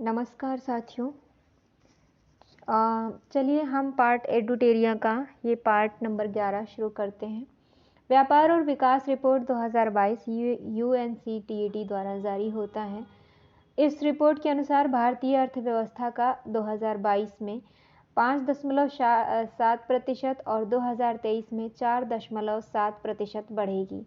नमस्कार साथियों। चलिए हम पार्ट एडुटेरिया का ये पार्ट नंबर 11 शुरू करते हैं। व्यापार और विकास रिपोर्ट 2022 यूएनसीटीएडी द्वारा जारी होता है। इस रिपोर्ट के अनुसार भारतीय अर्थव्यवस्था का 2022 में 5.7% और 2023 में 4.7% बढ़ेगी।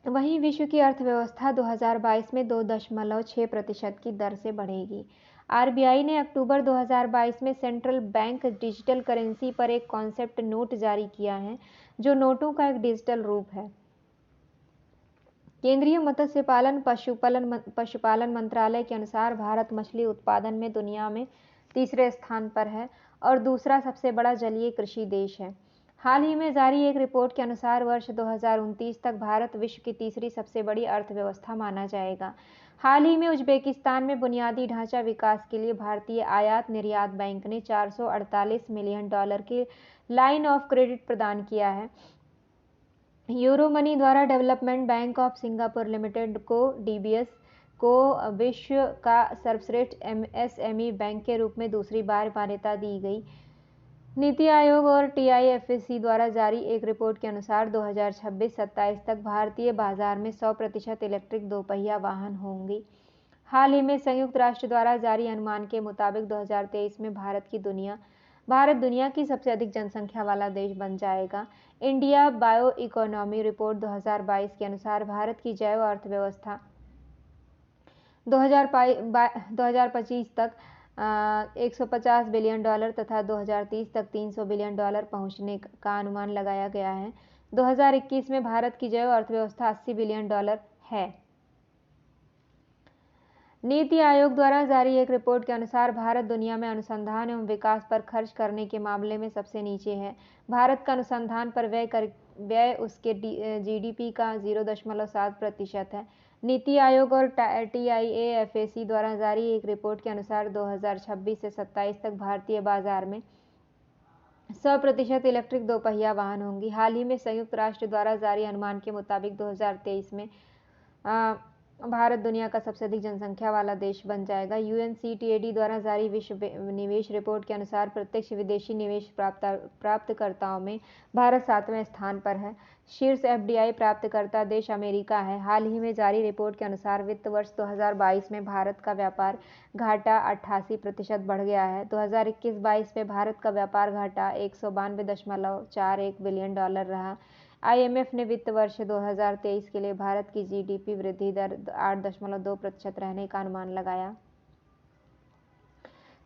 वहीं विश्व की अर्थव्यवस्था 2022 में 2.6% की दर से बढ़ेगी। आरबीआई ने अक्टूबर 2022 में सेंट्रल बैंक डिजिटल करेंसी पर एक कॉन्सेप्ट नोट जारी किया है, जो नोटों का एक डिजिटल रूप है। केंद्रीय मत्स्य पालन पशुपालन मंत्रालय के अनुसार भारत मछली उत्पादन में दुनिया में तीसरे स्थान पर है और दूसरा सबसे बड़ा जलीय कृषि देश है। हाल ही में जारी एक रिपोर्ट के अनुसार वर्ष 2029 तक भारत विश्व की तीसरी सबसे बड़ी अर्थव्यवस्था माना जाएगा। हाल ही में उज्बेकिस्तान में बुनियादी ढांचा विकास के लिए भारतीय आयात निर्यात बैंक ने $448 मिलियन की लाइन ऑफ क्रेडिट प्रदान किया है। यूरो मनी द्वारा development bank of Singapore limited को डीबीएस को विश्व का सर्वश्रेष्ठ एमएसएमई बैंक के रूप में दूसरी बार मान्यता दी गई। नीति आयोग और टीआईएफएसी द्वारा जारी एक रिपोर्ट के अनुसार 2026-27 तक भारतीय बाजार में 100% इलेक्ट्रिक दोपहिया वाहन होंगे। हाल ही में संयुक्त राष्ट्र द्वारा जारी अनुमान के मुताबिक 2023 में भारत दुनिया की सबसे अधिक जनसंख्या वाला देश बन जाएगा। इंडिया बायो इकोनॉमी रिपोर्ट 2022 के अनुसार भारत की जैव अर्थव्यवस्था 2025 तक $150 बिलियन तथा 2030 तक $300 बिलियन पहुंचने का अनुमान लगाया गया है। 2021 में भारत की जैव अर्थव्यवस्था $80 बिलियन है। नीति आयोग द्वारा जारी एक रिपोर्ट के अनुसार भारत दुनिया में अनुसंधान एवं विकास पर खर्च करने के मामले में सबसे नीचे है। भारत का अनुसंधान पर व्यय उसके जीडीपी का 0.7% है। नीति आयोग और टीआईएफएसी द्वारा जारी एक रिपोर्ट के अनुसार 2026 से 27 तक भारतीय बाजार में 100% इलेक्ट्रिक दोपहिया वाहन होंगी। हाल ही में संयुक्त राष्ट्र द्वारा जारी अनुमान के मुताबिक 2023 में भारत दुनिया का सबसे अधिक जनसंख्या वाला देश बन जाएगा। यूएनसीटीएडी द्वारा जारी विश्व निवेश रिपोर्ट के अनुसार प्रत्यक्ष विदेशी निवेश प्राप्तकर्ताओं में भारत 7वें स्थान पर है। शीर्ष एफडीआई प्राप्तकर्ता देश अमेरिका है। हाल ही में जारी रिपोर्ट के अनुसार वित्त वर्ष 2022 में भारत का व्यापार घाटा 88% बढ़ गया है। 2021-22 में भारत का व्यापार घाटा $192.41 बिलियन रहा। आईएमएफ ने वित्त वर्ष 2023 के लिए भारत की जीडीपी वृद्धि दर 8.2% रहने का अनुमान लगाया।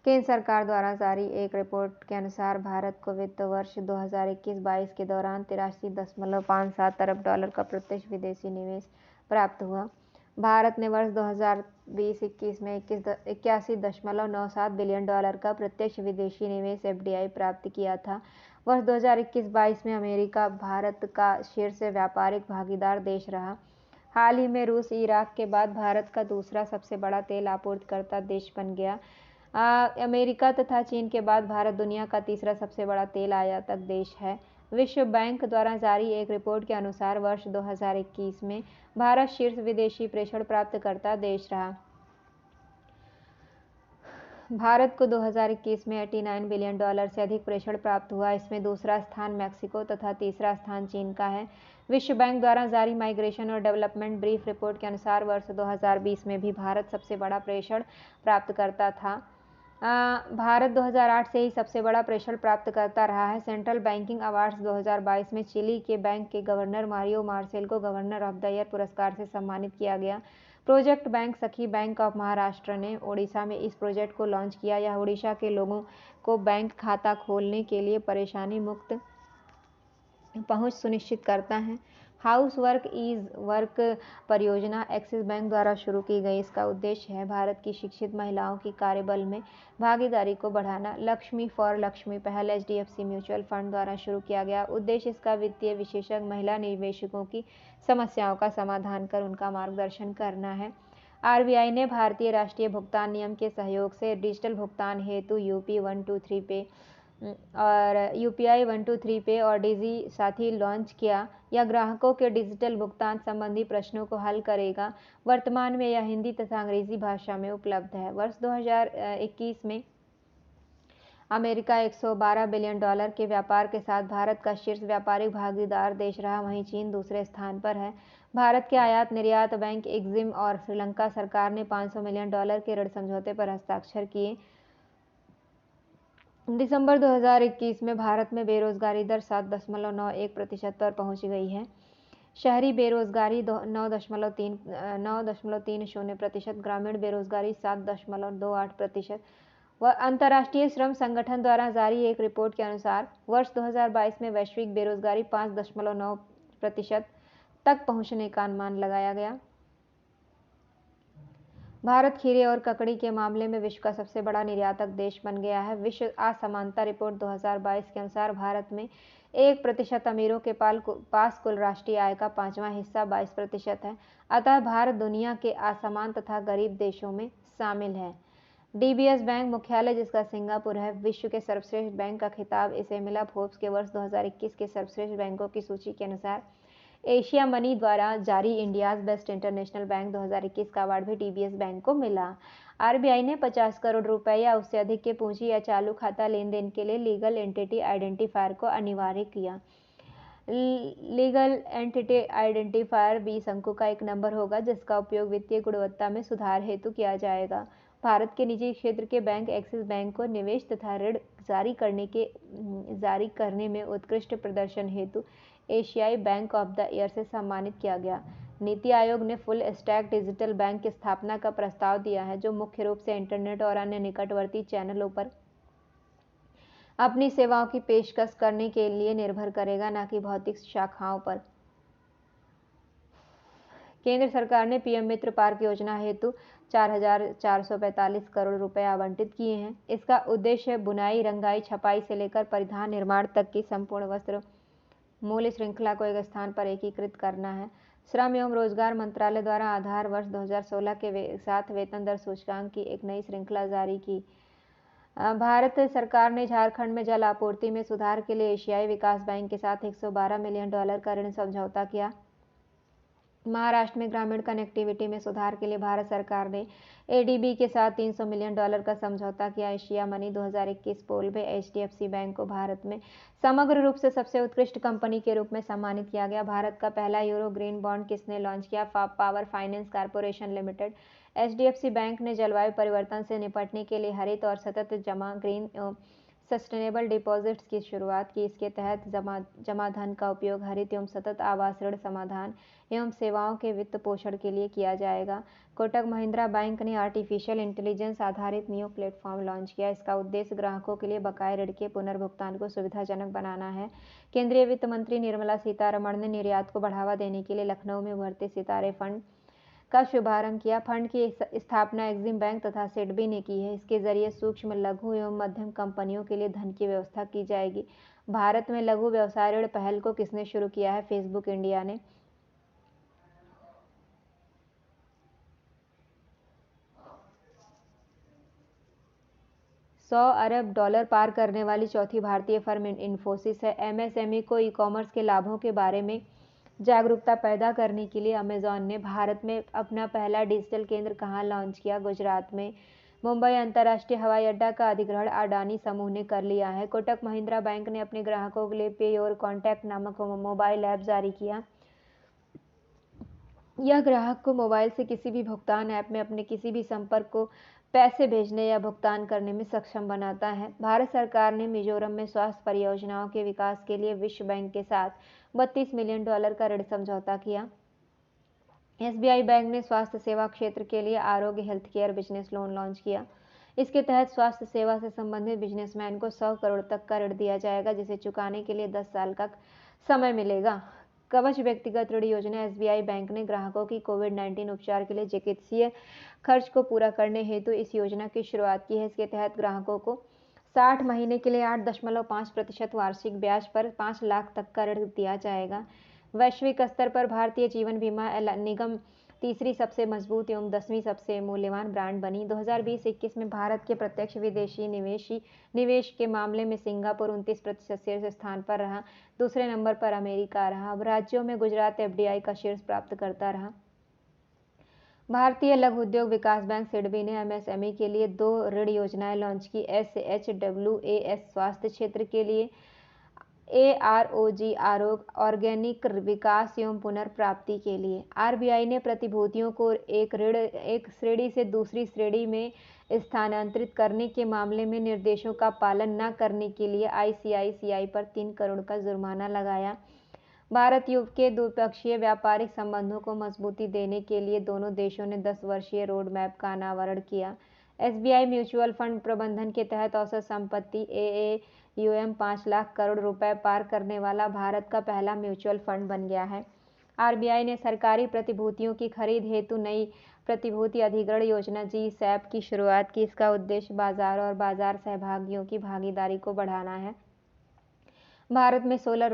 केंद्र सरकार द्वारा जारी एक रिपोर्ट के अनुसार भारत को वित्त वर्ष 2021-22 के दौरान $83.57 अरब का प्रत्यक्ष विदेशी निवेश प्राप्त हुआ। भारत ने वर्ष 2020-21 में $81.97 बिलियन का प्रत्यक्ष विदेशी निवेश एफडीआई प्राप्त किया था। वर्ष 2021-22 में अमेरिका भारत का शीर्ष व्यापारिक भागीदार देश रहा। हाल ही में रूस इराक के बाद भारत का दूसरा सबसे बड़ा तेल आपूर्तिकर्ता देश बन गया। अमेरिका तथा चीन के बाद भारत दुनिया का तीसरा सबसे बड़ा तेल आयातक देश है। विश्व बैंक द्वारा जारी एक रिपोर्ट के अनुसार वर्ष 2021 में भारत शीर्ष विदेशी प्रेषण प्राप्तकर्ता देश रहा। भारत को 2021 में $89 बिलियन से अधिक प्रेषण प्राप्त हुआ। इसमें दूसरा स्थान मैक्सिको तथा तीसरा स्थान चीन का है। विश्व बैंक द्वारा जारी माइग्रेशन और डेवलपमेंट ब्रीफ रिपोर्ट के अनुसार वर्ष 2020 में भी भारत सबसे बड़ा प्रेषण प्राप्तकर्ता था। भारत 2008 से ही सबसे बड़ा प्रेषण प्राप्तकर्ता रहा है। सेंट्रल बैंकिंग अवार्ड्स 2022 में चिली के बैंक के गवर्नर मारियो मार्सेल को गवर्नर ऑफ द ईयर पुरस्कार से सम्मानित किया गया। प्रोजेक्ट बैंक सखी बैंक ऑफ महाराष्ट्र ने ओडिशा में इस प्रोजेक्ट को लॉन्च किया। यह ओडिशा के लोगों को बैंक खाता खोलने के लिए परेशानी मुक्त पहुंच सुनिश्चित करता है। हाउस वर्क इज वर्क परियोजना एक्सिस बैंक द्वारा शुरू की गई। इसका उद्देश्य है भारत की शिक्षित महिलाओं की कार्यबल में भागीदारी को बढ़ाना। लक्ष्मी फॉर लक्ष्मी पहल एचडीएफसी म्यूचुअल फंड द्वारा शुरू किया गया। उद्देश्य इसका वित्तीय विशेषज्ञ महिला निवेशकों की समस्याओं का समाधान कर उनका मार्गदर्शन करना है। आरबीआई ने भारतीय राष्ट्रीय भुगतान निगम के सहयोग से डिजिटल भुगतान हेतु यूपी 123 पे और यूपीआई 123 पे और डिजी साथी लॉन्च किया। यह ग्राहकों के डिजिटल भुगतान संबंधी प्रश्नों को हल करेगा। वर्तमान में यह हिंदी तथा अंग्रेजी भाषा में उपलब्ध है। वर्ष 2021 में अमेरिका $112 बिलियन के व्यापार के साथ भारत का शीर्ष व्यापारिक भागीदार देश रहा, वहीं चीन दूसरे स्थान पर है। भारत के आयात निर्यात बैंक एक्जिम और श्रीलंका सरकार ने $500 मिलियन के ऋण समझौते पर हस्ताक्षर किए। दिसंबर 2021 में भारत में बेरोजगारी दर 7.91% पर पहुंच गई है। शहरी बेरोजगारी 9.30%, ग्रामीण बेरोजगारी 7.28%। व अंतर्राष्ट्रीय श्रम संगठन द्वारा जारी एक रिपोर्ट के अनुसार वर्ष 2022 में वैश्विक बेरोजगारी 5.9% तक पहुंचने का अनुमान लगाया गया। भारत खीरे और ककड़ी के मामले में विश्व का सबसे बड़ा निर्यातक देश बन गया है। विश्व असमानता रिपोर्ट 2022 के अनुसार भारत में 1% अमीरों के पास कुल राष्ट्रीय आय का 5वां हिस्सा 22% है। अतः भारत दुनिया के असमान तथा गरीब देशों में शामिल है। डीबीएस बैंक मुख्यालय, जिसका सिंगापुर है, विश्व के सर्वश्रेष्ठ बैंक का खिताब इसे मिला। फोर्ब्स के वर्ष 2021 के सर्वश्रेष्ठ बैंकों की सूची के अनुसार एशिया मनी द्वारा जारी इंडियाज बेस्ट इंटरनेशनल बैंक 2021 का अवार्ड भी डीबीएस बैंक को मिला। आरबीआई ने 50 करोड़ रुपए या उससे अधिक के पूंजी या चालू खाता लेन देन के लिए लीगल एंटिटी आइडेंटिफायर को अनिवार्य किया। लीगल एंटिटी आइडेंटिफायर 20 अंकों का एक नंबर होगा, जिसका उपयोग वित्तीय गुणवत्ता में सुधार हेतु किया जाएगा। भारत के निजी क्षेत्र के बैंक एक्सिस बैंक को निवेश तथा ऋण जारी करने में उत्कृष्ट प्रदर्शन हेतु एशियाई बैंक ऑफ द ईयर से सम्मानित किया गया। नीति आयोग ने फुल स्टैक डिजिटल बैंक की स्थापना का प्रस्ताव दिया है, जो मुख्य रूप से इंटरनेट और अन्य निकटवर्ती चैनलों पर अपनी सेवाओं की पेशकश करने के लिए निर्भर करेगा, न कि भौतिक शाखाओं पर। केंद्र सरकार ने पीएम मित्र पार्क योजना हेतु 4,445 करोड़ रुपए आवंटित किए हैं। इसका उद्देश्य बुनाई, रंगाई, छपाई से लेकर परिधान निर्माण तक की संपूर्ण वस्त्र मूल्य श्रृंखला को एक स्थान पर एकीकृत करना है। श्रम एवं रोजगार मंत्रालय द्वारा आधार वर्ष 2016 के साथ वेतन दर सूचकांक की एक नई श्रृंखला जारी की। भारत सरकार ने झारखंड में जल आपूर्ति में सुधार के लिए एशियाई विकास बैंक के साथ $112 मिलियन का ऋण समझौता किया। महाराष्ट्र में ग्रामीण कनेक्टिविटी में सुधार के लिए भारत सरकार ने एडीबी के साथ $300 मिलियन का समझौता किया। एशिया मनी 2021 पोल में एचडीएफसी बैंक को भारत में समग्र रूप से सबसे उत्कृष्ट कंपनी के रूप में सम्मानित किया गया। भारत का पहला यूरो ग्रीन बॉन्ड किसने लॉन्च किया? Power finance corporation limited. HDFC bank ने जलवायु परिवर्तन से निपटने के लिए हरित और सतत जमा ग्रीन सस्टेनेबल डिपॉजिट्स की शुरुआत की। इसके तहत जमा धन का उपयोग हरित एवं सतत आवास ऋण समाधान एवं सेवाओं के वित्त पोषण के लिए किया जाएगा। कोटक महिंद्रा बैंक ने आर्टिफिशियल इंटेलिजेंस आधारित नियो प्लेटफॉर्म लॉन्च किया। इसका उद्देश्य ग्राहकों के लिए बकाये ऋण के पुनर्भुगतान को सुविधाजनक बनाना है। केंद्रीय वित्त मंत्री निर्मला सीतारमण ने निर्यात को बढ़ावा देने के लिए लखनऊ में उभरते सितारे फंड का शुभारंभ किया। फंड की स्थापना एक्जिम बैंक तथा सिडबी ने की है। इसके जरिए सूक्ष्म, लघु एवं मध्यम कंपनियों के लिए धन की व्यवस्था की जाएगी। भारत में लघु व्यवसाय ऋण पहल को किसने शुरू किया है? फेसबुक इंडिया ने। $100 अरब पार करने वाली चौथी भारतीय फर्म इन्फोसिस है। एमएसएमई को ई कॉमर्स के लाभों के बारे में जागरूकता पैदा करने के लिए अमेजॉन ने भारत में अपना पहला डिजिटल केंद्र कहाँ लॉन्च किया? गुजरात में। मुंबई अंतर्राष्ट्रीय हवाई अड्डा का अधिग्रहण अडानी समूह ने कर लिया है। कोटक महिंद्रा बैंक ने अपने ग्राहकों के लिए पे योर कॉन्टैक्ट नामक मोबाइल ऐप जारी किया। यह ग्राहक को मोबाइल से किसी भी भुगतान ऐप में अपने किसी भी संपर्क को पैसे भेजने या भुगतान करने में सक्षम बनाता है। भारत सरकार ने मिजोरम में स्वास्थ्य परियोजनाओं के विकास के लिए विश्व बैंक के साथ $32 मिलियन का ऋण समझौता किया। एसबीआई बैंक ने स्वास्थ्य सेवा क्षेत्र के लिए आरोग्य health care business loan launch किया। इसके तहत स्वास्थ्य सेवा से संबंधित बिजनेसमैन को 100 करोड़ तक का ऋण दिया जाएगा, जिसे चुकाने के लिए 10 साल का समय मिलेगा। कवच व्यक्तिगत ऋण योजना। एसबीआई बैंक ने ग्राहकों की कोविड-19 उपचार के लिए चिकित्सीय खर्च को पूरा करने हेतु इस योजना की शुरुआत की है। इसके तहत ग्राहकों को 60 महीने के लिए 8.5% वार्षिक ब्याज पर 5 लाख तक का ऋण दिया जाएगा। वैश्विक स्तर पर भारतीय जीवन बीमा निगम तीसरी सबसे मजबूत एवं 10वीं सबसे मूल्यवान ब्रांड बनी। 2020-21 में भारत के प्रत्यक्ष विदेशी निवेश के मामले में सिंगापुर 29% शीर्ष स्थान पर रहा। दूसरे नंबर पर अमेरिका रहा। अब राज्यों में गुजरात एफडीआई का शीर्ष प्राप्त करता रहा। भारतीय लघु उद्योग विकास बैंक सिडबी ने एमएसएमई के लिए 2 ऋण योजनाएं लॉन्च की। SHWAS स्वास्थ्य क्षेत्र के लिए, AROG ऑर्गेनिक विकास एवं पुनर्प्राप्ति के लिए। आरबीआई ने प्रतिभूतियों को एक श्रेणी से दूसरी श्रेणी में स्थानांतरित करने के मामले में निर्देशों का पालन न करने के लिए आईसीआईसीआई पर 3 करोड़ का जुर्माना लगाया। भारत यूके के द्विपक्षीय व्यापारिक संबंधों को मजबूती देने के लिए दोनों देशों ने 10 वर्षीय रोड मैप का अनावरण किया। एसबीआई म्यूचुअल फंड प्रबंधन के तहत औसत संपत्ति AAUM 5 लाख करोड़ रुपए पार करने वाला भारत का पहला म्यूचुअल फंड बन गया है। आरबीआई ने सरकारी प्रतिभूतियों की खरीद हेतु नई प्रतिभूति अधिग्रहण योजना GSAP की शुरुआत की। इसका उद्देश्य बाजार और बाजार सहभागियों की भागीदारी को बढ़ाना है। भारत में सोलर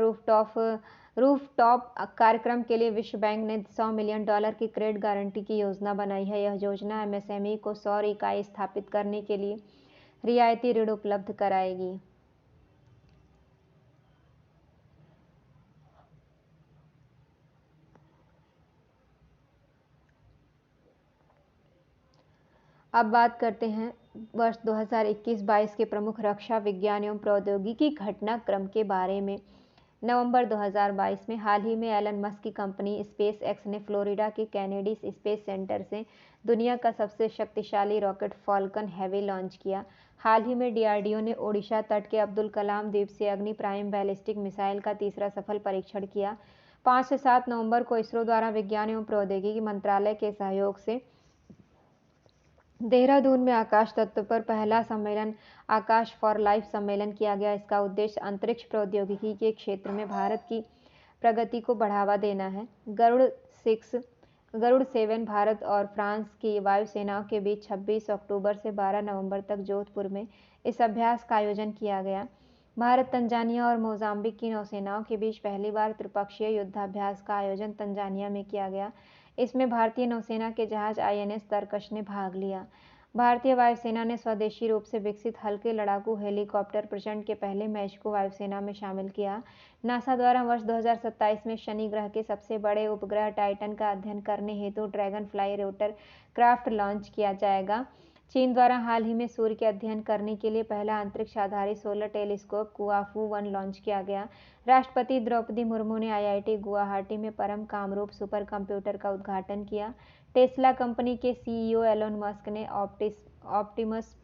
रूफटॉप कार्यक्रम के लिए विश्व बैंक ने $100 मिलियन की क्रेडिट गारंटी की योजना बनाई है। यह योजना एमएसएमई को सौर इकाई स्थापित करने के लिए रियायती ऋण उपलब्ध कराएगी। अब बात करते हैं वर्ष 2021-22 के प्रमुख रक्षा विज्ञान एवं प्रौद्योगिकी घटनाक्रम के बारे में। नवंबर 2022 में हाल ही में एलन मस्क की कंपनी स्पेस एक्स ने फ्लोरिडा के कैनेडी स्पेस सेंटर से दुनिया का सबसे शक्तिशाली रॉकेट फॉल्कन हेवी लॉन्च किया। हाल ही में डीआरडीओ ने ओडिशा तट के अब्दुल कलाम द्वीप से अग्नि प्राइम बैलिस्टिक मिसाइल का तीसरा सफल परीक्षण किया। 5 से 7 नवंबर को इसरो द्वारा विज्ञान एवं प्रौद्योगिकी मंत्रालय के सहयोग से देहरादून में आकाश तत्व पर पहला सम्मेलन आकाश फॉर लाइफ सम्मेलन किया गया। इसका उद्देश्य अंतरिक्ष प्रौद्योगिकी के क्षेत्र में भारत की प्रगति को बढ़ावा देना है। गरुड़ 7 भारत और फ्रांस की वायुसेनाओं के बीच 26 अक्टूबर से 12 नवंबर तक जोधपुर में इस अभ्यास का आयोजन किया गया। भारत, तंजानिया और मोजाम्बिक की नौसेनाओं के बीच पहली बार त्रिपक्षीय युद्धाभ्यास का आयोजन तंजानिया में किया गया। इसमें भारतीय नौसेना के जहाज INS तरकश ने भाग लिया। भारतीय वायुसेना ने स्वदेशी रूप से विकसित हल्के लड़ाकू हेलीकॉप्टर प्रचंड के पहले मैच को वायुसेना में शामिल किया। नासा द्वारा वर्ष 2027 में शनि ग्रह के सबसे बड़े उपग्रह टाइटन का अध्ययन करने हेतु dragon fly rotor craft launch किया जाएगा। चीन द्वारा हाल ही में सूर्य के अध्ययन करने के लिए पहला अंतरिक्ष आधारित सोलर टेलीस्कोप कुआफू 1 लॉन्च किया गया। राष्ट्रपति द्रौपदी मुर्मू ने IIT गुवाहाटी में परम कामरूप सुपर कंप्यूटर का उद्घाटन किया। टेस्ला कंपनी के CEO एलोन मस्क ने ऑप्टिमस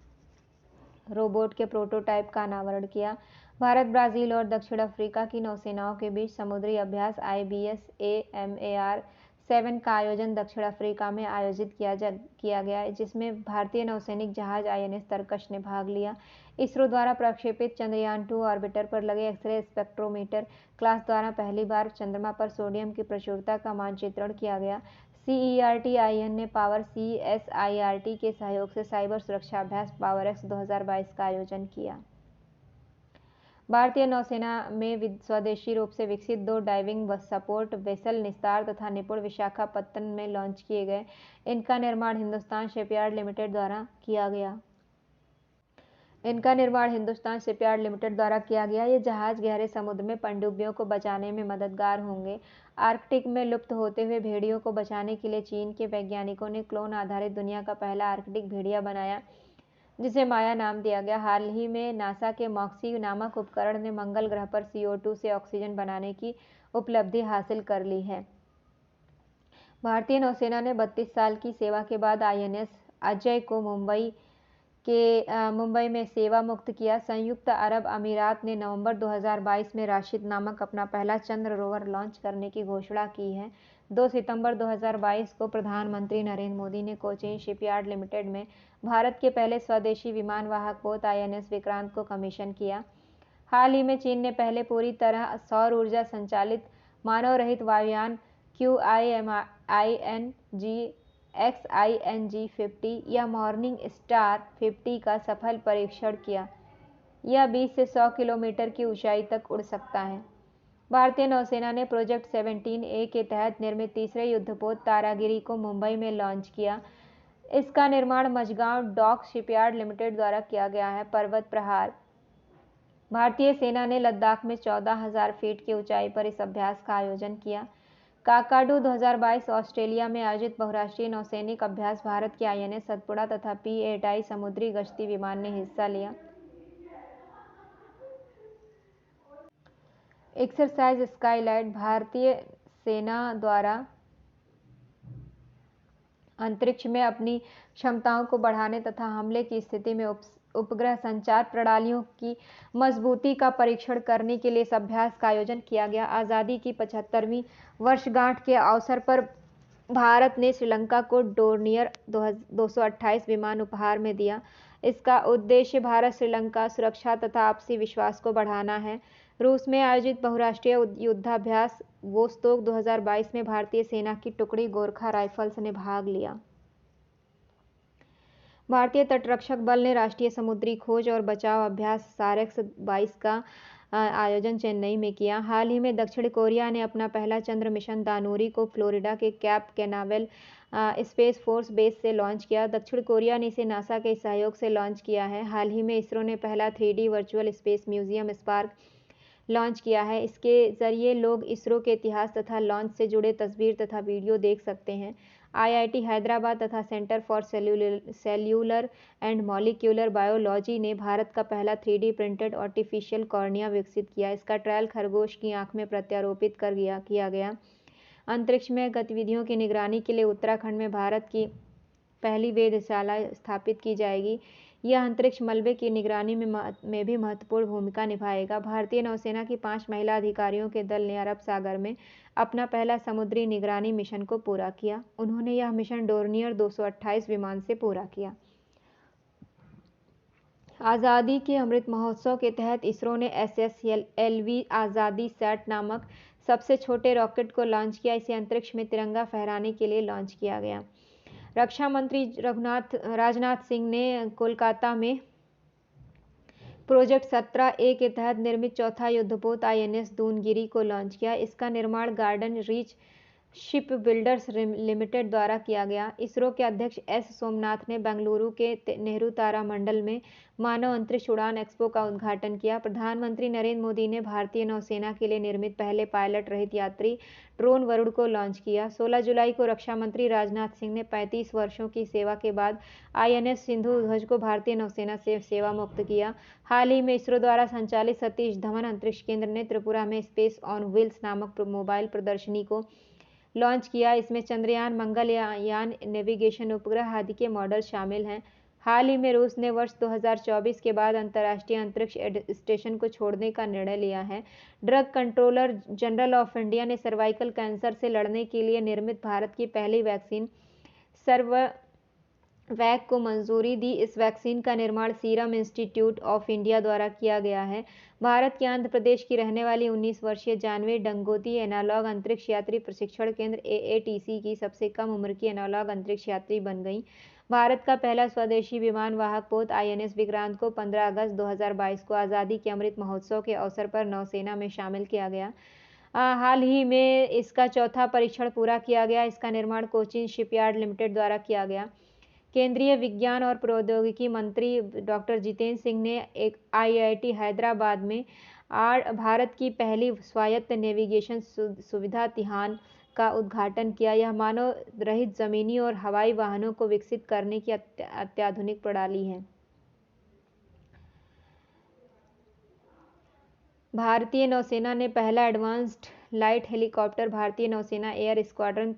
रोबोट के प्रोटोटाइप का अनावरण किया। भारत, ब्राजील और दक्षिण अफ्रीका की नौसेनाओं के बीच समुद्री अभ्यास IBS-AMAR 7 का आयोजन दक्षिण अफ्रीका में आयोजित किया गया, जिसमें भारतीय नौसैनिक जहाज INS तरकश ने भाग लिया। इसरो द्वारा प्रक्षेपित चंद्रयान 2 ऑर्बिटर पर लगे एक्स-रे स्पेक्ट्रोमीटर क्लास द्वारा पहली बार चंद्रमा पर सोडियम की प्रचुरता का मानचित्रण किया गया। CERT-IN ने पावर CSIRT के सहयोग से साइबर सुरक्षा अभ्यास पावरएक्स 2022 का आयोजन किया। भारतीय नौसेना में स्वदेशी रूप से विकसित 2 डाइविंग सपोर्ट वेसल निस्तार तथा निपुण विशाखापत्तनम में लॉन्च किए गए। इनका निर्माण हिंदुस्तान शिपयार्ड लिमिटेड द्वारा किया गया। ये जहाज गहरे समुद्र में पनडुब्बियों को बचाने में मददगार होंगे। आर्कटिक में लुप्त होते हुए भेड़ियों को बचाने के लिए चीन के वैज्ञानिकों ने क्लोन आधारित दुनिया का पहला आर्कटिक भेड़िया बनाया, जिसे माया नाम दिया गया। हाल ही में नासा के मॉक्सी नामक उपकरण ने मंगल ग्रह पर CO2 से ऑक्सीजन बनाने की उपलब्धि हासिल कर ली है। भारतीय नौसेना ने 32 साल की सेवा के बाद INS अजय को मुंबई में सेवा मुक्त किया। संयुक्त अरब अमीरात ने नवंबर 2022 में राशिद नामक अपना पहला चंद्र रोवर लॉन्च करने की घोषणा की है। 2 सितंबर 2022 को प्रधानमंत्री नरेंद्र मोदी ने कोचीन शिपयार्ड लिमिटेड में भारत के पहले स्वदेशी विमान वाहक पोत INS विक्रांत को कमीशन किया। हाल ही में चीन ने पहले पूरी तरह सौर ऊर्जा संचालित मानव रहित वायुयान XING-50 या मॉर्निंग स्टार 50 का सफल परीक्षण किया। यह 20 से 100 किलोमीटर की ऊंचाई तक उड़ सकता है। भारतीय नौसेना ने प्रोजेक्ट 17A के तहत निर्मित तीसरे युद्धपोत तारागिरी को मुंबई में लॉन्च किया। इसका निर्माण मझगांव डॉक शिपयार्ड लिमिटेड द्वारा किया गया है। पर्वत प्रहार। भारतीय सेना ने लद्दाख में 14,000 फीट की ऊंचाई पर इस अभ्यास का आयोजन किया। काकाडू 2022 ऑस्ट्रेलिया में आयोजित बहुराष्ट्रीय नौसैनिक अभ्यास भारत के INS सतपुड़ा तथा P-8I समुद्री गश्ती विमान ने हिस्सा लिया। Exercise Skylight. भारतीय सेना द्वारा अंतरिक्ष में अपनी क्षमताओं को बढ़ाने तथा हमले की स्थिति में उपग्रह संचार प्रणालियों की मजबूती का परीक्षण करने के लिए इस अभ्यास का आयोजन किया गया। आज़ादी की 75वीं वर्षगांठ के अवसर पर भारत ने श्रीलंका को डोर्नियर 228 विमान उपहार में दिया। इसका उद्देश्य भारत श्रीलंका सुरक्षा तथा आपसी विश्वास को बढ़ाना है। रूस में आयोजित बहुराष्ट्रीय युद्धाभ्यास वोस्तोक 2022 में भारतीय सेना की टुकड़ी गोरखा राइफल्स ने भाग लिया। भारतीय तटरक्षक बल ने राष्ट्रीय समुद्री खोज और बचाव अभ्यास सारेक्स 22 का आयोजन चेन्नई में किया। हाल ही में दक्षिण कोरिया ने अपना पहला चंद्र मिशन दानूरी को फ्लोरिडा के कैप कैनावेल स्पेस फोर्स बेस से लॉन्च किया। दक्षिण कोरिया ने इसे नासा के सहयोग से लॉन्च किया है। हाल ही में इसरो ने पहला 3D virtual space museum spark launch किया है। इसके जरिए लोग इसरो के इतिहास तथा लॉन्च से जुड़े तस्वीर तथा वीडियो देख सकते हैं। IIT हैदराबाद तथा centre for cellular and molecular biology ने भारत का पहला 3D प्रिंटेड आर्टिफिशियल कॉर्निया विकसित किया। इसका ट्रायल खरगोश की आंख में प्रत्यारोपित किया गया। अंतरिक्ष में गतिविधियों की निगरानी के लिए उत्तराखंड में भारत की पहली वेधशाला स्थापित की जाएगी। यह अंतरिक्ष मलबे की निगरानी में भी महत्वपूर्ण भूमिका निभाएगा। भारतीय नौसेना की 5 महिला अधिकारियों के दल ने अरब सागर में अपना पहला समुद्री निगरानी मिशन को पूरा किया। उन्होंने यह मिशन डोर्नियर 228 विमान से पूरा किया। आज़ादी के अमृत महोत्सव के तहत इसरो ने SSLV आज़ादी सैट नामक सबसे छोटे रॉकेट को लॉन्च किया। इसे अंतरिक्ष में तिरंगा फहराने के लिए लॉन्च किया गया। रक्षा मंत्री राजनाथ सिंह ने कोलकाता में प्रोजेक्ट 17A के तहत निर्मित चौथा युद्धपोत INS दूनगिरी को लॉन्च किया। इसका निर्माण garden reach ship builders limited द्वारा किया गया। इसरो के अध्यक्ष S सोमनाथ ने बेंगलुरु के नेहरू तारामंडल में मानव अंतरिक्ष उड़ान एक्सपो का उद्घाटन किया। प्रधानमंत्री नरेंद्र मोदी ने भारतीय नौसेना के लिए निर्मित पहले पायलट रहित यात्री ड्रोन वरुण को लॉन्च किया। 16 जुलाई को रक्षा मंत्री राजनाथ सिंह ने 35 वर्षों की सेवा के बाद INS सिंधु ध्वज को भारतीय नौसेना से सेवा मुक्त किया। हाल ही में इसरो द्वारा संचालित सतीश धवन अंतरिक्ष केंद्र ने त्रिपुरा में स्पेस ऑन व्हील्स नामक मोबाइल प्रदर्शनी को लॉन्च किया। इसमें चंद्रयान, मंगलयान, नेविगेशन उपग्रह आदि के मॉडल शामिल हैं। हाल ही में रूस ने वर्ष 2024 के बाद अंतर्राष्ट्रीय अंतरिक्ष स्टेशन को छोड़ने का निर्णय लिया है। Drug controller general of India ने सर्वाइकल कैंसर से लड़ने के लिए निर्मित भारत की पहली वैक्सीन सर्ववैक को मंजूरी दी। इस वैक्सीन का निर्माण सीरम इंस्टीट्यूट ऑफ इंडिया द्वारा किया गया है। भारत के आंध्र प्रदेश की रहने वाली 19 वर्षीय जानवी डंगोती एनालॉग अंतरिक्ष यात्री प्रशिक्षण केंद्र AATC की सबसे कम उम्र की एनालॉग अंतरिक्ष यात्री बन गई। भारत का पहला स्वदेशी विमान वाहक पोत INS विक्रांत को 15 अगस्त 2022 को आज़ादी के अमृत महोत्सव के अवसर पर नौसेना में शामिल किया गया। हाल ही में इसका चौथा परीक्षण पूरा किया गया। इसका निर्माण कोचीन शिपयार्ड लिमिटेड द्वारा किया गया। केंद्रीय विज्ञान और प्रौद्योगिकी मंत्री डॉक्टर जितेंद्र सिंह ने एक IIT हैदराबाद में भारत की पहली स्वायत्त नेविगेशन सुविधा तिहान का उद्घाटन किया। यह मानव रहित जमीनी और हवाई वाहनों को विकसित करने की अत्याधुनिक प्रणाली है। भारतीय नौसेना ने पहला एडवांस्ड लाइट हेलीकॉप्टर भारतीय नौसेना एयर स्क्वाड्रन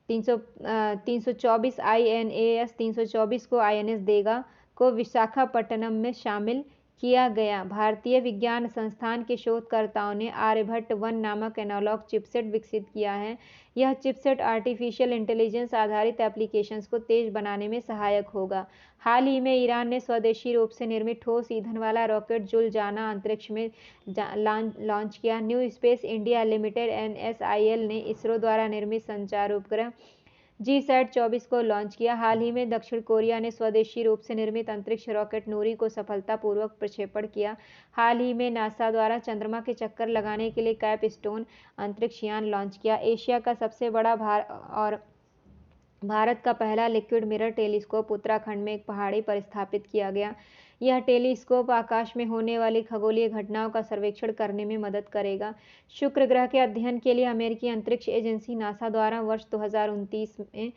324 INAS 324 को INS देगा को विशाखापट्टनम में शामिल किया गया। भारतीय विज्ञान संस्थान के शोधकर्ताओं ने आर्यभट्ट 1 नामक एनालॉग चिपसेट विकसित किया है। यह चिपसेट आर्टिफिशियल इंटेलिजेंस आधारित एप्लीकेशंस को तेज बनाने में सहायक होगा। हाल ही में ईरान ने स्वदेशी रूप से निर्मित ठोस ईंधन वाला रॉकेट जुलजाना अंतरिक्ष में लॉन्च किया। New space India limited NSIL ने इसरो द्वारा निर्मित संचार उपग्रह GSAT-24 को लॉन्च किया। हाल ही में दक्षिण कोरिया ने स्वदेशी रूप से निर्मित अंतरिक्ष रॉकेट नूरी को सफलतापूर्वक प्रक्षेपण किया। हाल ही में नासा द्वारा चंद्रमा के चक्कर लगाने के लिए कैपस्टोन अंतरिक्ष यान लॉन्च किया। एशिया का सबसे बड़ा और भारत का पहला लिक्विड मिरर टेलीस्कोप उत्तराखंड में एक पहाड़ी पर स्थापित किया गया। यह टेलीस्कोप आकाश में होने वाली खगोलीय घटनाओं का सर्वेक्षण करने में मदद करेगा। शुक्र ग्रह के अध्ययन के लिए अमेरिकी अंतरिक्ष एजेंसी नासा द्वारा वर्ष 2029 में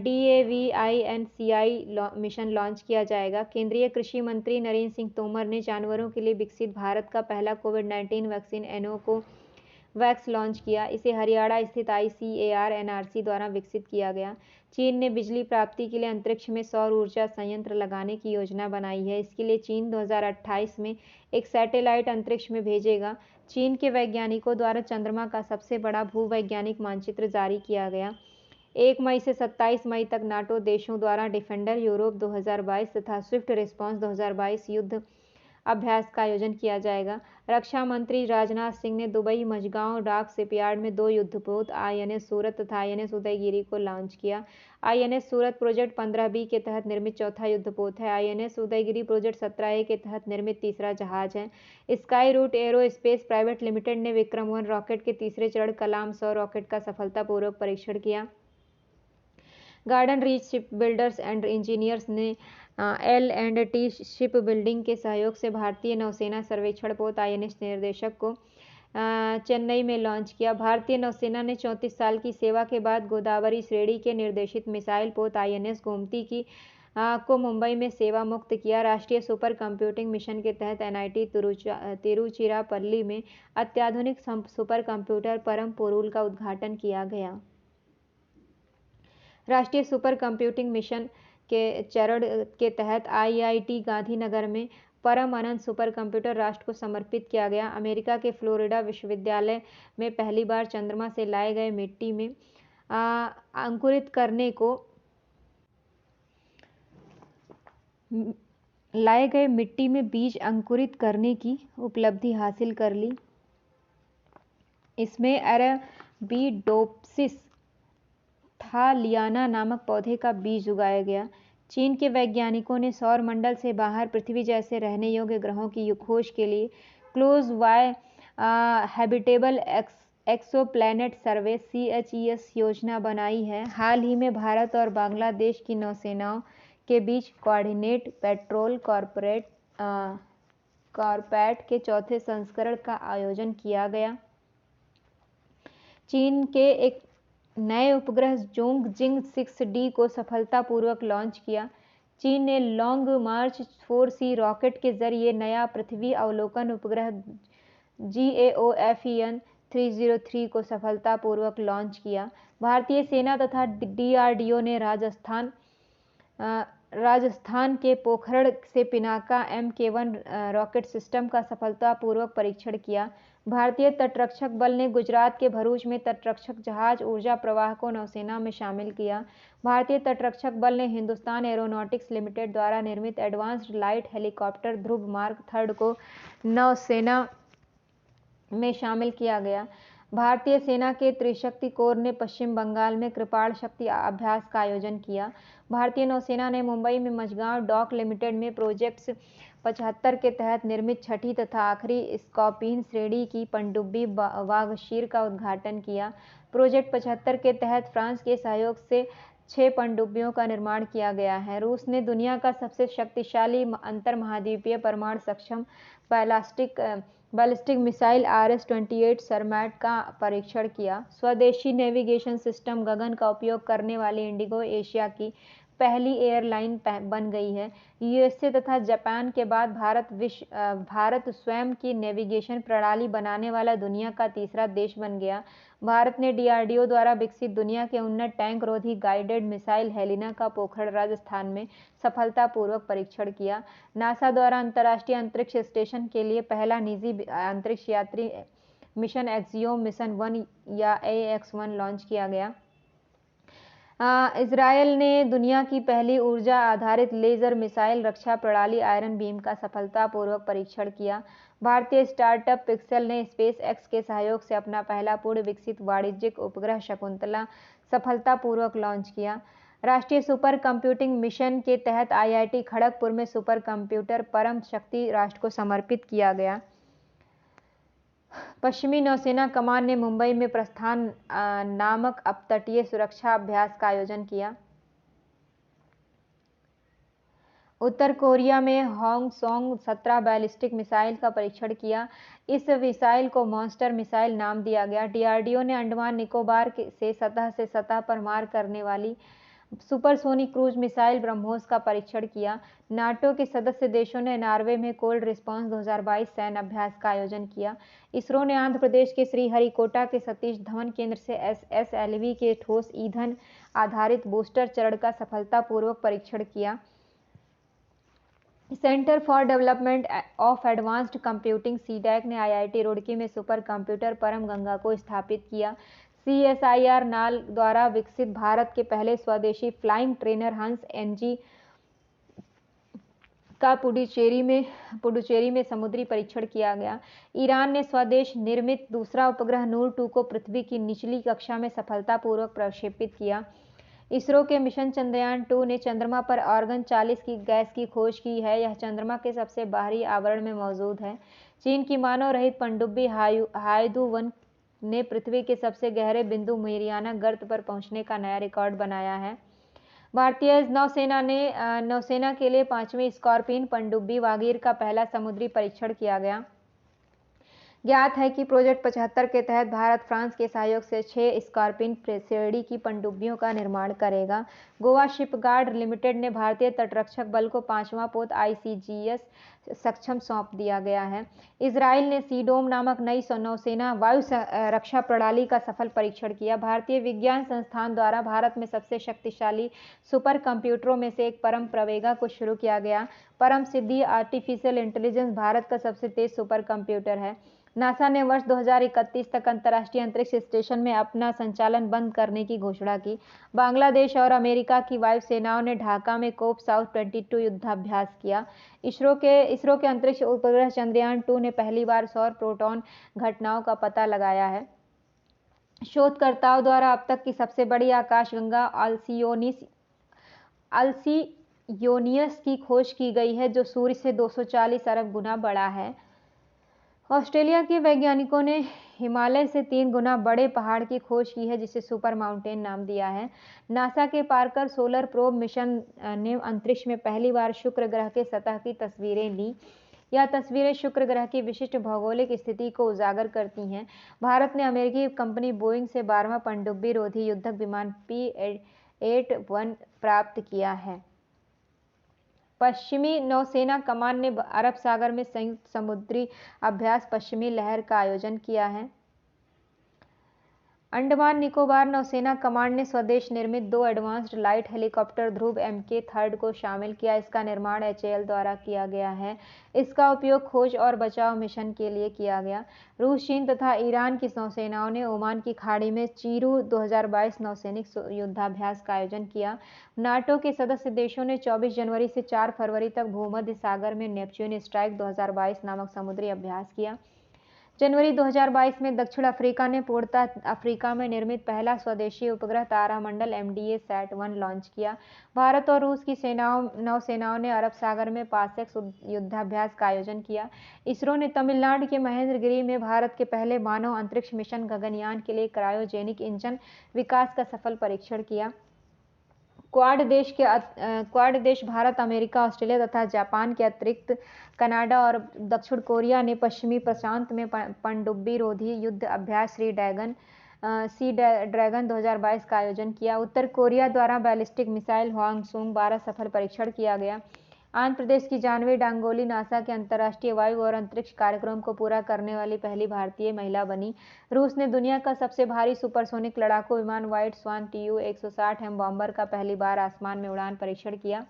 DAVINCI मिशन लॉन्च किया जाएगा। केंद्रीय कृषि मंत्री नरेंद्र सिंह तोमर ने जानवरों के लिए विकसित भारत का पहला कोविड-19 वैक्सीन एनोकोवैक्स लॉन्च किया। इसे हरियाणा स्थित ICAR NRC द्वारा विकसित किया गया। चीन ने बिजली प्राप्ति के लिए अंतरिक्ष में सौर ऊर्जा संयंत्र लगाने की योजना बनाई है। इसके लिए चीन 2028 में एक सैटेलाइट अंतरिक्ष में भेजेगा। चीन के वैज्ञानिकों द्वारा चंद्रमा का सबसे बड़ा भूवैज्ञानिक मानचित्र जारी किया गया। 1 मई से 27 मई तक नाटो देशों द्वारा डिफेंडर यूरोप 2022 तथा स्विफ्ट रिस्पॉन्स 2022 युद्ध अभ्यास का आयोजन किया जाएगा। रक्षा मंत्री राजनाथ सिंह ने दुबई मझगांव डाक शिपयार्ड में 2 युद्धपोत INS सूरत तथा INS उदयगिरी को लॉन्च किया। INS सूरत प्रोजेक्ट 15B के तहत निर्मित चौथा युद्धपोत है। INS उदयगिरी प्रोजेक्ट 17A के तहत निर्मित तीसरा जहाज है। Skyroot Aerospace Private Limited ने विक्रम-1 रॉकेट के तीसरे चरण कलाम 100 रॉकेट का सफलतापूर्वक परीक्षण किया। Garden reach ship builders and engineers ने L&T शिप बिल्डिंग के सहयोग से भारतीय नौसेना सर्वेक्षण पोत INS निर्देशक को चेन्नई में लॉन्च किया। भारतीय नौसेना ने 34 साल की सेवा के बाद गोदावरी श्रेणी के निर्देशित मिसाइल पोत INS गोमती को मुंबई में सेवा मुक्त किया। राष्ट्रीय सुपर कंप्यूटिंग मिशन के तहत NIT तिरुचिरापल्ली में अत्याधुनिक सुपर कंप्यूटर परम पोरुल का उद्घाटन किया गया। राष्ट्रीय सुपर कंप्यूटिंग मिशन के चरण के तहत IIT गांधीनगर में परम अनंत सुपर कंप्यूटर राष्ट्र को समर्पित किया गया। अमेरिका के फ्लोरिडा विश्वविद्यालय में पहली बार चंद्रमा से लाए गए मिट्टी में बीज अंकुरित करने की उपलब्धि हासिल कर ली। इसमें अरेबिडोप्सिस थालियाना नामक पौधे का बीज उगाया गया। चीन के वैज्ञानिकों ने सौर मंडल से बाहर पृथ्वी जैसे रहने योग्य ग्रहों की खोज के लिए क्लोज वाई हैबिटेबल एक्सोप्लैनेट सर्वे CHES योजना बनाई है। हाल ही में भारत और बांग्लादेश की नौसेनाओं के बीच कोऑर्डिनेट पेट्रोल कॉर्पैट के चौथे संस्करण का आयोजन किया गया। चीन के एक नए उपग्रह जोंगजिंग 6D को सफलतापूर्वक लॉन्च किया। चीन ने लॉन्ग मार्च 4C रॉकेट के जरिए नया पृथ्वी अवलोकन उपग्रह GAOFEN 303 को सफलतापूर्वक लॉन्च किया। भारतीय सेना तथा DRDO ने राजस्थान के पोखरण से पिनाका MK1 रॉकेट सिस्टम का सफलतापूर्वक परीक्षण किया। भारतीय तटरक्षक बल ने गुजरात के भरूच में तटरक्षक जहाज ऊर्जा प्रवाह को नौसेना में शामिल किया। भारतीय तटरक्षक बल ने हिंदुस्तान एरोनॉटिक्स लिमिटेड द्वारा निर्मित एडवांस्ड लाइट हेलीकॉप्टर ध्रुव मार्क 3 को नौसेना में शामिल किया गया। भारतीय सेना के त्रिशक्ति कोर ने पश्चिम बंगाल में कृपाण शक्ति अभ्यास का आयोजन किया। भारतीय नौसेना ने मुंबई में मझगांव डॉक लिमिटेड में प्रोजेक्ट 75 के तहत निर्मित छठी तथा आखिरी स्कॉर्पियन श्रेणी की पनडुब्बी वागशीर का उद्घाटन किया। प्रोजेक्ट 75 के तहत फ्रांस के सहयोग से 6 पनडुब्बियों का निर्माण किया गया है। रूस ने दुनिया का सबसे शक्तिशाली अंतर्महाद्वीपीय परमाणु सक्षम बैलिस्टिक मिसाइल RS-28 सरमैट का परीक्षण किया। स्वदेशी नेविगेशन सिस्टम गगन का उपयोग करने वाली इंडिगो एशिया की पहली एयरलाइन बन गई है। USA तथा जापान के बाद भारत स्वयं की नेविगेशन प्रणाली बनाने वाला दुनिया का तीसरा देश बन गया। भारत ने DRDO द्वारा विकसित दुनिया के उन्नत टैंक रोधी गाइडेड मिसाइल हेलिना का पोखरण राजस्थान में सफलतापूर्वक परीक्षण किया। नासा द्वारा अंतर्राष्ट्रीय अंतरिक्ष स्टेशन के लिए पहला निजी अंतरिक्ष यात्री मिशन एक्सियोम मिशन 1 या AX-1 लॉन्च किया गया। इजरायल ने दुनिया की पहली ऊर्जा आधारित लेजर मिसाइल रक्षा प्रणाली आयरन बीम का सफलतापूर्वक परीक्षण किया। भारतीय स्टार्टअप पिक्सेल ने स्पेस एक्स के सहयोग से अपना पहला पूर्ण विकसित वाणिज्यिक उपग्रह शकुंतला सफलतापूर्वक लॉन्च किया। राष्ट्रीय सुपर कंप्यूटिंग मिशन के तहत आईआईटी खड़गपुर में सुपर कंप्यूटर परम शक्ति राष्ट्र को समर्पित किया गया। पश्चिमी नौसेना कमान ने मुंबई में प्रस्थान नामक अपतटीय सुरक्षा अभ्यास का आयोजन किया। उत्तर कोरिया में होंगसोंग 17 बैलिस्टिक मिसाइल का परीक्षण किया। इस मिसाइल को मॉन्स्टर मिसाइल नाम दिया गया। डीआरडीओ ने अंडमान निकोबार से सतह पर मार करने वाली सुपरसोनिक क्रूज मिसाइल ब्रह्मोस का परीक्षण किया। नाटो के सदस्य देशों ने नॉर्वे में कोल्ड रिस्पॉन्स 2022 सैन्य अभ्यास का आयोजन किया। इसरो ने आंध्र प्रदेश के श्रीहरिकोटा के सतीश धवन केंद्र से एसएसएलवी के ठोस ईंधन आधारित बूस्टर चरण का सफलतापूर्वक परीक्षण किया। Centre for development of advanced computing CDAC ने आईआईटी रुड़की में सुपर कंप्यूटर परम गंगा को स्थापित किया। सीएसआईआर नाल द्वारा विकसित भारत के पहले स्वदेशी फ्लाइंग ट्रेनर हंस एनजी का पुडुचेरी में समुद्री परीक्षण किया गया। ईरान ने स्वदेश निर्मित दूसरा उपग्रह नूर 2 को पृथ्वी की निचली कक्षा में सफलतापूर्वक प्रक्षेपित किया। इसरो के मिशन चंद्रयान 2 ने चंद्रमा पर आर्गन 40 की गैस की खोज की है। यह चंद्रमा के सबसे बाहरी आवरण में मौजूद है। चीन की मानव रहित पनडुब्बी हाइदू 1 ने पृथ्वी के सबसे गहरे बिंदु मेरियाना गर्त पर पहुंचने का नया रिकॉर्ड बनाया है। भारतीय नौसेना के लिए 5वीं स्कॉर्पियन पनडुब्बी वागीर का पहला समुद्री परीक्षण किया गया। ज्ञात है कि प्रोजेक्ट 75 के तहत भारत फ्रांस के सहयोग से 6 स्कॉर्पियन श्रेणी की पनडुब्बियों का निर्माण करेगा। गोवा शिपयार्ड लिमिटेड ने भारतीय तटरक्षक बल को 5वां पोत आईसीजीएस सक्षम सौंप दिया गया है। इजराइल ने सीडोम नामक नई नौसेना वायु रक्षा प्रणाली का सफल परीक्षण किया। भारतीय विज्ञान संस्थान द्वारा भारत में सबसे शक्तिशाली सुपर कंप्यूटरों में से एक परम प्रवेगा को शुरू किया गया। परम सिद्धि आर्टिफिशियल इंटेलिजेंस भारत का सबसे तेज सुपर कंप्यूटर है। नासा ने वर्ष 2031 तक अंतर्राष्ट्रीय अंतरिक्ष स्टेशन में अपना संचालन बंद करने की घोषणा की। बांग्लादेश और अमेरिका की वायुसेनाओं ने ढाका में कोप साउथ 22 युद्धाभ्यास किया। इसरो के अंतरिक्ष उपग्रह चंद्रयान 2 ने पहली बार सौर प्रोटॉन घटनाओं का पता लगाया है। शोधकर्ताओं द्वारा अब तक की सबसे बड़ी आकाशगंगा अल्सियोनियस की खोज की गई है, जो सूर्य से 240 अरब गुना बड़ा है। ऑस्ट्रेलिया के वैज्ञानिकों ने हिमालय से 3 गुना बड़े पहाड़ की खोज की है, जिसे सुपर माउंटेन नाम दिया है। नासा के पार्कर सोलर प्रोब मिशन ने अंतरिक्ष में पहली बार शुक्र ग्रह के सतह की तस्वीरें ली। यह तस्वीरें शुक्र ग्रह की विशिष्ट भौगोलिक स्थिति को उजागर करती हैं। भारत ने अमेरिकी कंपनी बोइंग से 12वां पनडुब्बी रोधी युद्धक विमान P-81 प्राप्त किया है। पश्चिमी नौसेना कमान ने अरब सागर में संयुक्त समुद्री अभ्यास पश्चिमी लहर का आयोजन किया है। अंडमान निकोबार नौसेना कमांड ने स्वदेश निर्मित 2 एडवांस्ड लाइट हेलीकॉप्टर ध्रुव MK-3 को शामिल किया। इसका निर्माण HAL द्वारा किया गया है। इसका उपयोग खोज और बचाव मिशन के लिए किया गया। रूस, चीन तथा ईरान की नौसेनाओं ने ओमान की खाड़ी में चीरू 2022 नौसैनिक युद्धाभ्यास का आयोजन किया। नाटो के सदस्य देशों ने 24 जनवरी से 4 फरवरी तक भूमध्य सागर में नेपच्यून स्ट्राइक 2022 नामक समुद्री अभ्यास किया। जनवरी 2022 में दक्षिण अफ्रीका ने पूर्णतः अफ्रीका में निर्मित पहला स्वदेशी उपग्रह तारामंडल MDA-SAT-1 लॉन्च किया। भारत और रूस की नौसेनाओं ने अरब सागर में पासेक्स युद्धाभ्यास का आयोजन किया। इसरो ने तमिलनाडु के महेंद्रगिरी में भारत के पहले मानव अंतरिक्ष मिशन गगनयान के लिए क्रायोजेनिक इंजन विकास का सफल परीक्षण किया। क्वाड देश भारत, अमेरिका, ऑस्ट्रेलिया तथा जापान के अतिरिक्त कनाडा और दक्षिण कोरिया ने पश्चिमी प्रशांत में पनडुब्बी रोधी युद्ध अभ्यास सी ड्रैगन 2022 का आयोजन किया। उत्तर कोरिया द्वारा बैलिस्टिक मिसाइल हवांगसोंग 12 सफल परीक्षण किया गया। आंध्र प्रदेश की जानवी डांगोली नासा के अंतर्राष्ट्रीय वायु और अंतरिक्ष कार्यक्रम को पूरा करने वाली पहली भारतीय महिला बनी। रूस ने दुनिया का सबसे भारी सुपरसोनिक लड़ाकू विमान व्हाइट स्वान TU-160 एम बॉम्बर का पहली बार आसमान में उड़ान परीक्षण किया।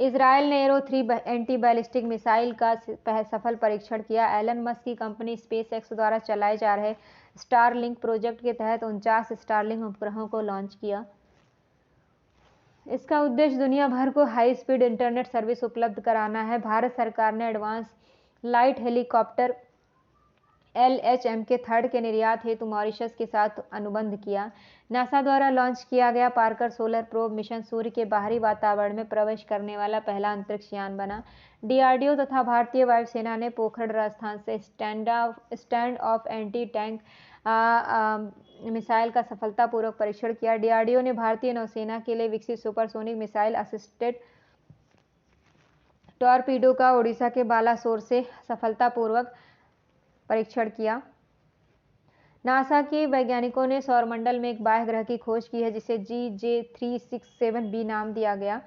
इजरायल ने एरो 3 एंटी बैलिस्टिक मिसाइल का सफल परीक्षण किया। एलन मस्क की कंपनी स्पेस एक्स द्वारा चलाए जा रहे स्टारलिंक प्रोजेक्ट के तहत 49 स्टारलिंक उपग्रहों को लॉन्च किया। इसका उद्देश्य दुनिया भर को हाई स्पीड इंटरनेट सर्विस उपलब्ध कराना है। भारत सरकार ने एडवांस लाइट हेलीकॉप्टर LHMK-3 के निर्यात हेतु मॉरिशस के साथ अनुबंध किया। नासा द्वारा लॉन्च किया गया पार्कर सोलर प्रोब मिशन सूर्य के बाहरी वातावरण में प्रवेश करने वाला पहला अंतरिक्ष यान बना। DRDO तथा भारतीय वायुसेना ने पोखरण राजस्थान से stand of anti tank missile का सफलतापूर्वक परीक्षण किया। DRDO ने भारतीय नौसेना के लिए विकसित सुपरसोनिक मिसाइल असिस्टेड टॉरपीडो का ओडिशा के बालासोर से सफलतापूर्वक परीक्षण किया। नासा के वैज्ञानिकों ने सौरमंडल में एक बाह्य ग्रह की खोज की है जिसे GJ367b नाम दिया गया।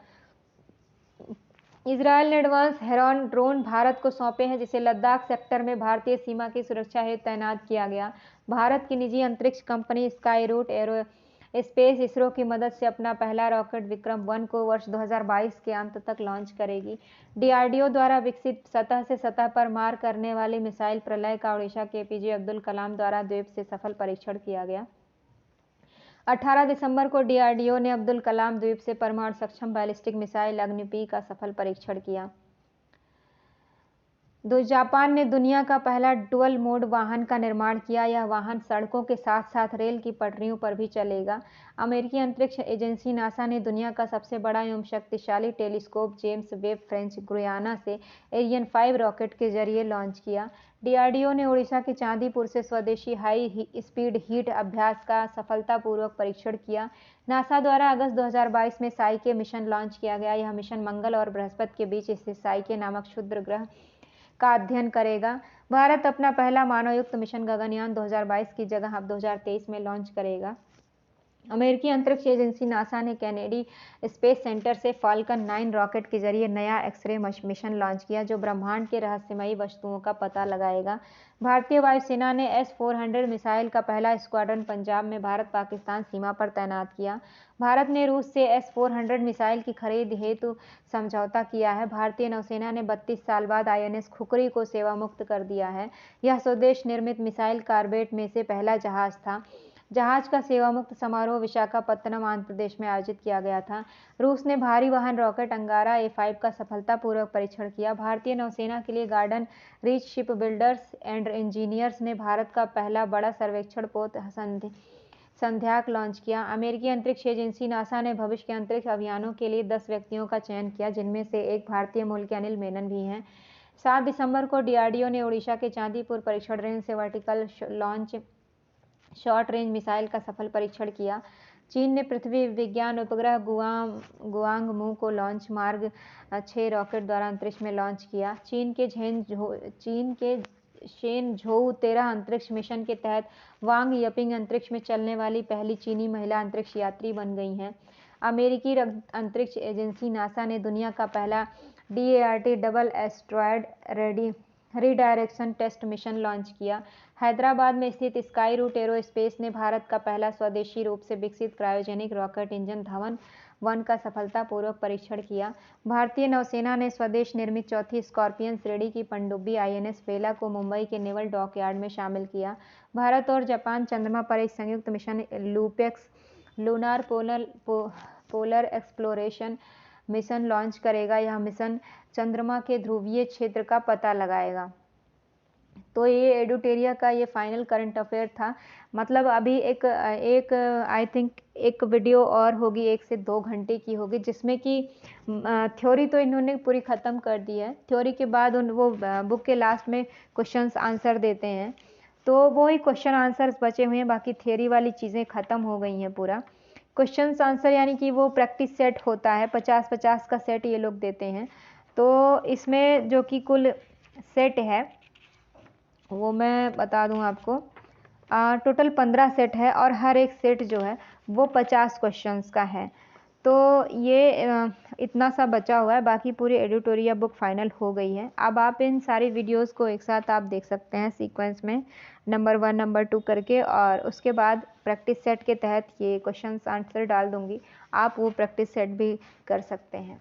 इजरायल ने एडवांस हेरॉन ड्रोन भारत को सौंपे हैं जिसे लद्दाख सेक्टर में भारतीय सीमा की सुरक्षा हेतु तैनात किया गया। भारत की निजी अंतरिक्ष company Skyroot Aerospace ISRO की मदद से अपना पहला रॉकेट विक्रम-1 को वर्ष 2022 के अंत तक लॉन्च करेगी। DRDO द्वारा विकसित सतह से सतह पर मार करने वाली मिसाइल प्रलय का ओडिशा के APJ अब्दुल कलाम द्वारा द्वीप से सफल परीक्षण किया गया। 18 दिसंबर को DRDO ने अब्दुल कलाम द्वीप से परमाणु सक्षम बैलिस्टिक मिसाइल अग्नि-P का सफल परीक्षण किया। जापान ने दुनिया का पहला डुअल मोड वाहन का निर्माण किया। यह वाहन सड़कों के साथ साथ रेल की पटरियों पर भी चलेगा। अमेरिकी अंतरिक्ष एजेंसी नासा ने दुनिया का सबसे बड़ा एवं शक्तिशाली telescope James Webb French Guiana से एरियन 5 रॉकेट के जरिए लॉन्च किया। DRDO ने ओडिशा के चांदीपुर से स्वदेशी हाई स्पीड हीट अभ्यास का सफलतापूर्वक परीक्षण किया। नासा द्वारा अगस्त 2022 में साइके मिशन लॉन्च किया गया। यह मिशन मंगल और बृहस्पति के बीच स्थित साइके नामक क्षुद्र ग्रह का अध्ययन करेगा। भारत अपना पहला मानवयुक्त मिशन गगनयान 2022 की जगह अब 2023 में लॉन्च करेगा। अमेरिकी अंतरिक्ष एजेंसी नासा ने कैनेडी स्पेस सेंटर से फाल्कन 9 रॉकेट के जरिए नया एक्स-रे मिशन लॉन्च किया जो ब्रह्मांड के रहस्यमयी वस्तुओं का पता लगाएगा। भारतीय वायुसेना ने S-400 मिसाइल का पहला स्क्वाड्रन पंजाब में भारत पाकिस्तान सीमा पर तैनात किया। भारत ने रूस से S-400 मिसाइल की खरीद हेतु समझौता किया है। भारतीय नौसेना ने 32 साल बाद INS खुखरी को सेवा मुक्त कर दिया है। यह स्वदेश निर्मित मिसाइल कार्बेट में से पहला जहाज था। जहाज का सेवा मुक्त समारोह विशाखापत्तनम आंध्र प्रदेश में आयोजित किया गया था। रूस ने भारी वाहन रॉकेट अंगारा A5 का सफलतापूर्वक परीक्षण किया। भारतीय नौसेना के लिए garden reach ship builders and engineers ने भारत का पहला बड़ा सर्वेक्षण पोत संध्याक लॉन्च किया। अमेरिकी अंतरिक्ष एजेंसी नासा ने भविष्य के अंतरिक्ष अभियानों के लिए 10 व्यक्तियों का चयन किया जिनमें से एक भारतीय मूल के अनिल मेनन भी हैं। 7 दिसंबर को DRDO ने ओडिशा के चांदीपुर परीक्षण रेंज से vertical launch short range missile का सफल परीक्षण किया। चीन ने पृथ्वी विज्ञान उपग्रह गुआंगमू को लॉन्च मार्ग 6 रॉकेट द्वारा अंतरिक्ष में लॉन्च किया। चीन के शेनझोउ 13 अंतरिक्ष मिशन के तहत वांग यपिंग अंतरिक्ष में चलने वाली पहली चीनी महिला अंतरिक्ष यात्री बन गई हैं। अमेरिकी अंतरिक्ष एजेंसी नासा ने दुनिया का पहला DART double asteroid redirection test mission launch किया। हैदराबाद में स्थित स्काई रूट एरोस्पेस ने भारत का पहला स्वदेशी रूप से विकसित क्रायोजेनिक रॉकेट इंजन धवन-1 का सफलतापूर्वक परीक्षण किया। भारतीय नौसेना ने स्वदेश निर्मित चौथी स्कॉर्पियन श्रेणी की पनडुब्बी INS वेला को मुंबई के नेवल डॉकयार्ड में शामिल किया। भारत और जापान चंद्रमा पर एक संयुक्त mission LUPEX lunar polar exploration mission launch करेगा। यह मिशन चंद्रमा के ध्रुवीय क्षेत्र का पता लगाएगा। तो ये एडुटेरिया का ये फाइनल करंट अफेयर था। मतलब अभी एक आई थिंक एक वीडियो और होगी 1 से 2 घंटे की होगी जिसमें कि थ्योरी तो इन्होंने पूरी ख़त्म कर दी है। थ्योरी के बाद वो बुक के लास्ट में क्वेश्चंस आंसर देते हैं तो वो ही क्वेश्चन आंसर्स बचे हुए हैं, बाकी थ्योरी वाली चीज़ें ख़त्म हो गई हैं पूरा। क्वेश्चंस आंसर यानी कि वो प्रैक्टिस सेट होता है, 50-50 का सेट ये लोग देते हैं। तो इसमें जो कि कुल सेट है वो मैं बता दूं आपको, टोटल 15 सेट है और हर एक सेट जो है वो 50 क्वेश्चंस का है। तो ये इतना सा बचा हुआ है, बाकी पूरी एडिटोरियल बुक फाइनल हो गई है। अब आप इन सारी वीडियोस को एक साथ आप देख सकते हैं सीक्वेंस में नंबर 1 नंबर 2 करके, और उसके बाद प्रैक्टिस सेट के तहत ये क्वेश्चंस आंसर डाल दूंगी, आप वो प्रैक्टिस सेट भी कर सकते हैं।